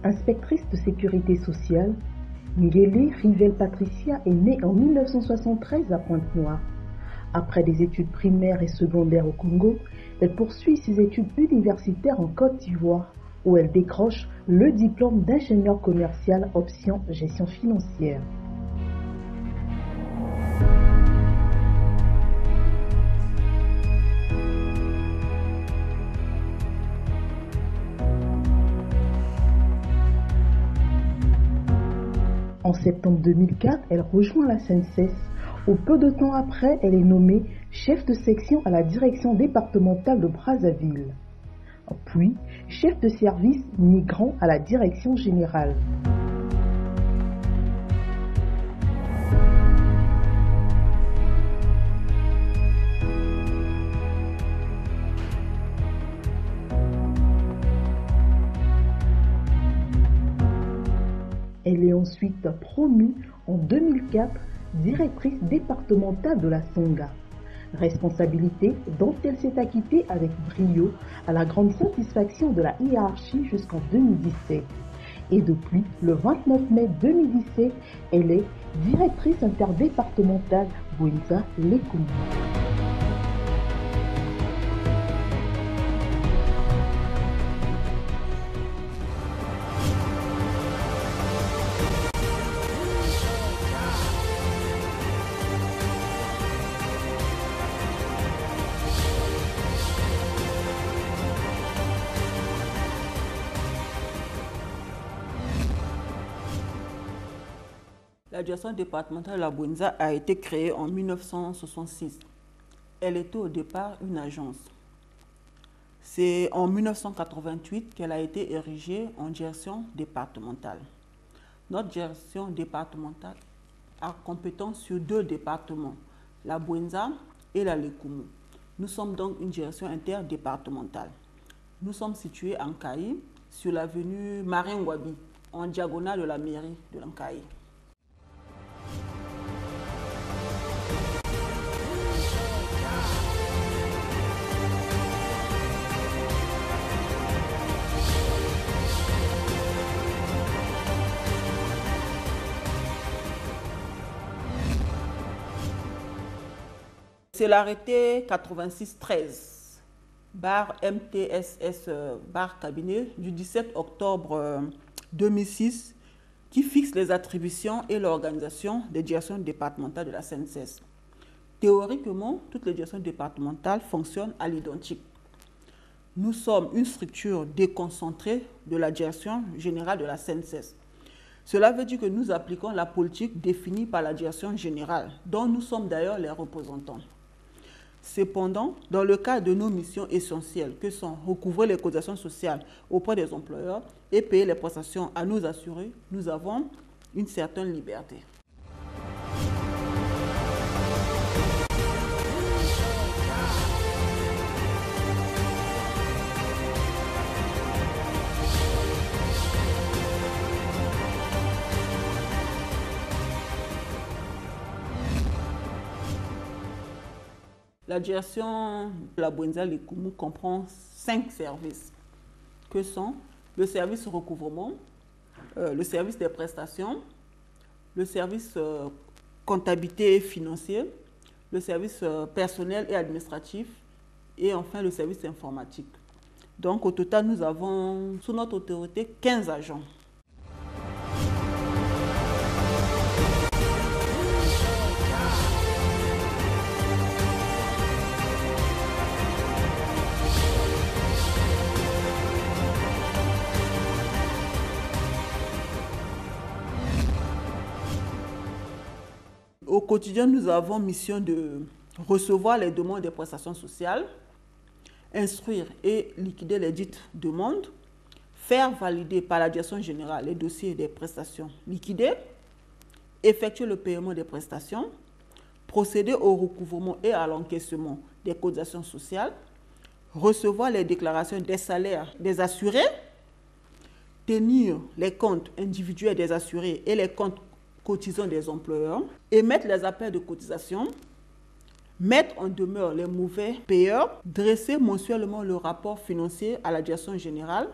Inspectrice de sécurité sociale, Ngele Rivel Patricia est née en 1973 à Pointe-Noire. Après des études primaires et secondaires au Congo, elle poursuit ses études universitaires en Côte d'Ivoire, où elle décroche le diplôme d'ingénieur commercial option gestion financière. En septembre 2004, elle rejoint la SNCS. Où peu de temps après, elle est nommée chef de section à la direction départementale de Brazzaville. Puis, chef de service migrant à la direction générale. Elle est ensuite promue en 2004 directrice départementale de la Songa. Responsabilité dont elle s'est acquittée avec brio à la grande satisfaction de la hiérarchie jusqu'en 2017. Et depuis le 29 mai 2017, elle est directrice interdépartementale Bouenza-Lékoumou. La direction départementale de la Bouenza a été créée en 1966. Elle était au départ une agence. C'est en 1988 qu'elle a été érigée en direction départementale. Notre direction départementale a compétence sur 2 départements, la Bouenza et la Lékoumou. Nous sommes donc une direction interdépartementale. Nous sommes situés en Kaï, sur l'avenue Marin-Ngouabi, en diagonale de la mairie de l'Ankaï. C'est l'arrêté 86-13, barre MTSS, barre cabinet, du 17 octobre 2006, qui fixe les attributions et l'organisation des directions départementales de la SNCS. Théoriquement, toutes les directions départementales fonctionnent à l'identique. Nous sommes une structure déconcentrée de la direction générale de la SNCS. Cela veut dire que nous appliquons la politique définie par la direction générale, dont nous sommes d'ailleurs les représentants. Cependant, dans le cadre de nos missions essentielles, que sont recouvrer les cotisations sociales auprès des employeurs et payer les prestations à nos assurés, nous avons une certaine liberté. La direction de la Bouenza-Lékoumou comprend 5 services, que sont le service recouvrement, le service des prestations, le service comptabilité et financier, le service personnel et administratif et enfin le service informatique. Donc au total, nous avons sous notre autorité 15 agents. Au quotidien, nous avons mission de recevoir les demandes des prestations sociales, instruire et liquider les dites demandes, faire valider par la direction générale les dossiers des prestations liquidées, effectuer le paiement des prestations, procéder au recouvrement et à l'encaissement des cotisations sociales, recevoir les déclarations des salaires des assurés, tenir les comptes individuels des assurés et les comptes cotisants des employeurs, émettre les appels de cotisation, mettre en demeure les mauvais payeurs, dresser mensuellement le rapport financier à la direction générale,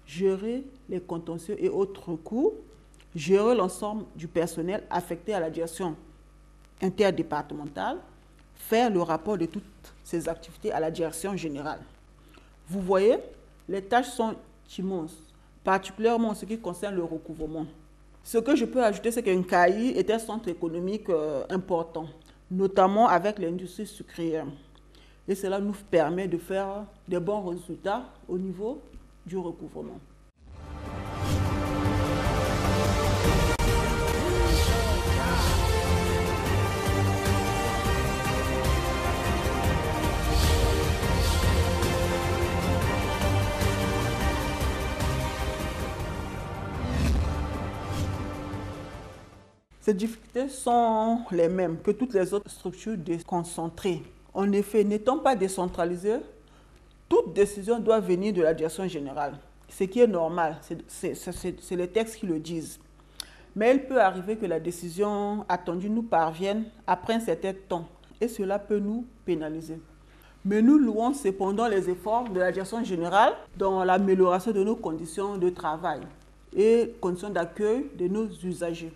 gérer les contentieux et autres recours, gérer l'ensemble du personnel affecté à la direction interdépartementale, faire le rapport de toutes ces activités à la direction générale. Vous voyez, les tâches sont immenses, particulièrement en ce qui concerne le recouvrement. Ce que je peux ajouter, c'est qu'un CAI est un centre économique important, notamment avec l'industrie sucrière. Et cela nous permet de faire de bons résultats au niveau du recouvrement. Ces difficultés sont les mêmes que toutes les autres structures déconcentrées. En effet, n'étant pas décentralisées, toute décision doit venir de la direction générale, ce qui est normal, c'est les textes qui le disent. Mais il peut arriver que la décision attendue nous parvienne après un certain temps et cela peut nous pénaliser. Mais nous louons cependant les efforts de la direction générale dans l'amélioration de nos conditions de travail et conditions d'accueil de nos usagers.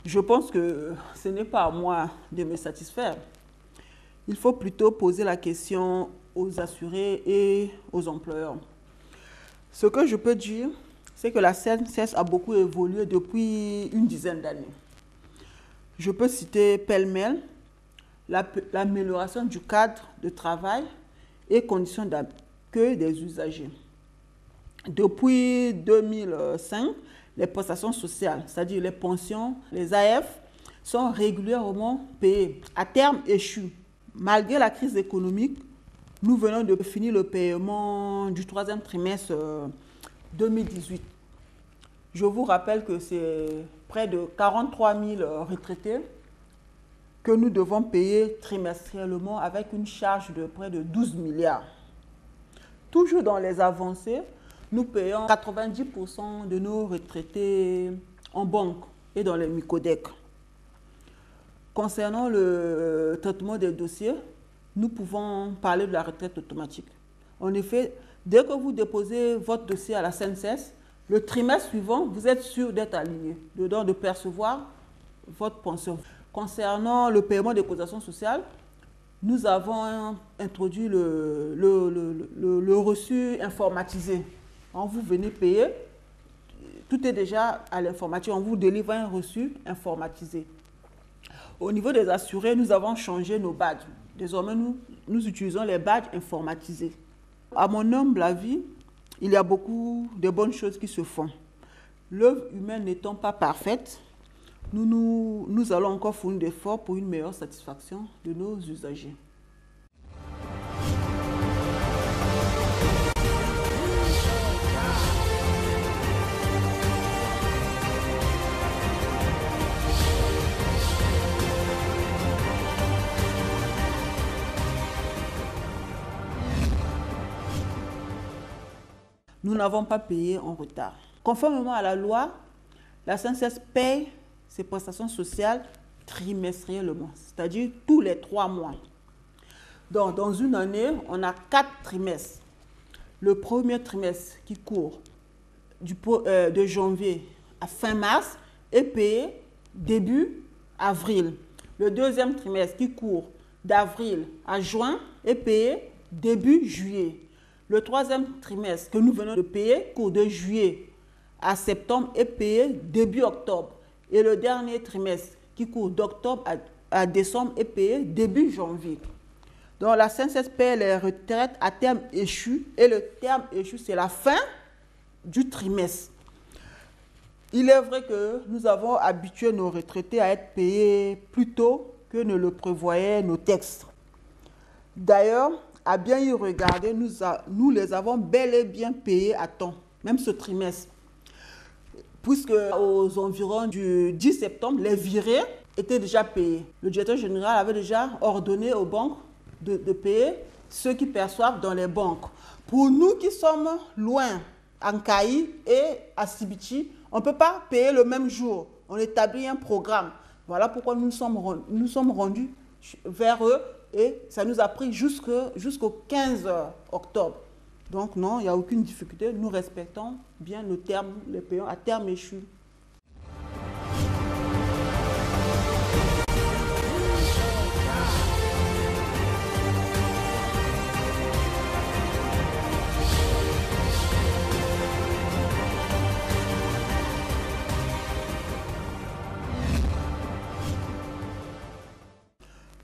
Je pense que ce n'est pas à moi de me satisfaire. Il faut plutôt poser la question aux assurés et aux employeurs. Ce que je peux dire, c'est que la CNCS a beaucoup évolué depuis une dizaine d'années. Je peux citer pêle-mêle l'amélioration du cadre de travail et conditions d'accueil des usagers. Depuis 2005, les prestations sociales, c'est-à-dire les pensions, les AF, sont régulièrement payées à terme échu. Malgré la crise économique, nous venons de finir le paiement du troisième trimestre 2018. Je vous rappelle que c'est près de 43 000 retraités que nous devons payer trimestriellement avec une charge de près de 12 milliards. Toujours dans les avancées, nous payons 90% de nos retraités en banque et dans les micodec. Concernant le traitement des dossiers, nous pouvons parler de la retraite automatique. En effet, dès que vous déposez votre dossier à la CNCS, le trimestre suivant, vous êtes sûr d'être aligné, de percevoir votre pension. Concernant le paiement des cotisations sociales, nous avons introduit le reçu informatisé. Quand vous venez payer, tout est déjà à l'informatique. On vous délivre un reçu informatisé. Au niveau des assurés, nous avons changé nos badges. Désormais, nous utilisons les badges informatisés. À mon humble avis, il y a beaucoup de bonnes choses qui se font. L'œuvre humaine n'étant pas parfaite, nous allons encore fournir d'efforts pour une meilleure satisfaction de nos usagers. Nous n'avons pas payé en retard. Conformément à la loi, la CNCS paye ses prestations sociales trimestriellement, c'est-à-dire tous les 3 mois. Donc, dans une année, on a 4 trimestres. Le premier trimestre qui court de janvier à fin mars est payé début avril. Le deuxième trimestre qui court d'avril à juin est payé début juillet. Le troisième trimestre que nous venons de payer, court de juillet à septembre, est payé début octobre. Et le dernier trimestre qui court d'octobre à décembre est payé début janvier. Donc la CNCS paie les retraites à terme échu. Et le terme échu, c'est la fin du trimestre. Il est vrai que nous avons habitué nos retraités à être payés plus tôt que ne le prévoyaient nos textes. D'ailleurs, à bien y regarder, nous les avons bel et bien payés à temps, même ce trimestre. Puisque aux environs du 10 septembre, les virées étaient déjà payées. Le directeur général avait déjà ordonné aux banques de payer ceux qui perçoivent dans les banques. Pour nous qui sommes loin, en Kaï et à Sibiti, on ne peut pas payer le même jour. On établit un programme. Voilà pourquoi nous sommes rendus vers eux et ça nous a pris jusqu'au 15 octobre. Donc non, il n'y a aucune difficulté. Nous respectons bien nos termes, les payons à terme échu.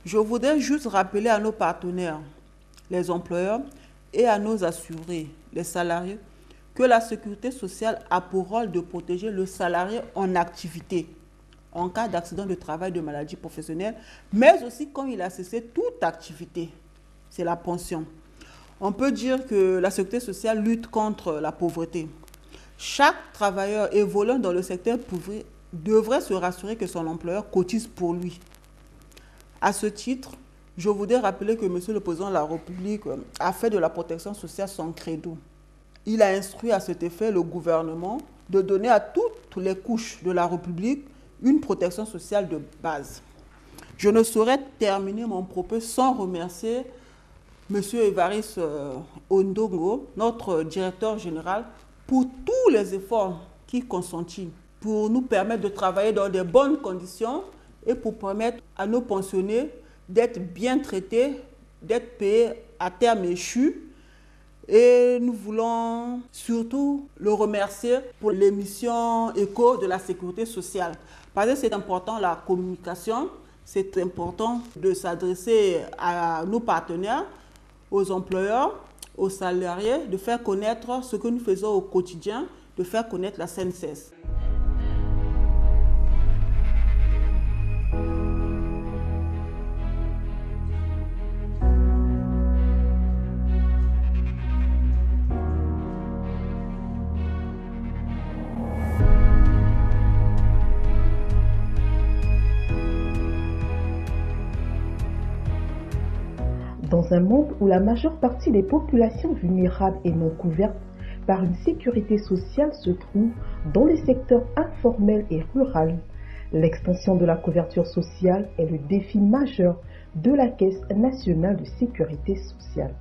Je voudrais juste rappeler à nos partenaires, les employeurs et à nos assurés, les salariés, que la sécurité sociale a pour rôle de protéger le salarié en activité, en cas d'accident de travail, de maladie professionnelle, mais aussi quand il a cessé toute activité. C'est la pension. On peut dire que la sécurité sociale lutte contre la pauvreté. Chaque travailleur évoluant dans le secteur privé devrait se rassurer que son employeur cotise pour lui. À ce titre, je voudrais rappeler que M. le Président de la République a fait de la protection sociale son credo. Il a instruit à cet effet le gouvernement de donner à toutes les couches de la République une protection sociale de base. Je ne saurais terminer mon propos sans remercier M. Évariste Ondongo, notre directeur général, pour tous les efforts qu'il consentit pour nous permettre de travailler dans de bonnes conditions et pour permettre à nos pensionnés d'être bien traités, d'être payés à terme échu. Et nous voulons surtout le remercier pour l'émission Écho de la sécurité sociale. Parce que c'est important la communication, c'est important de s'adresser à nos partenaires, aux employeurs, aux salariés, de faire connaître ce que nous faisons au quotidien, de faire connaître la CNCS. Dans un monde où la majeure partie des populations vulnérables et non couvertes par une sécurité sociale se trouve dans les secteurs informels et ruraux, l'extension de la couverture sociale est le défi majeur de la Caisse nationale de sécurité sociale.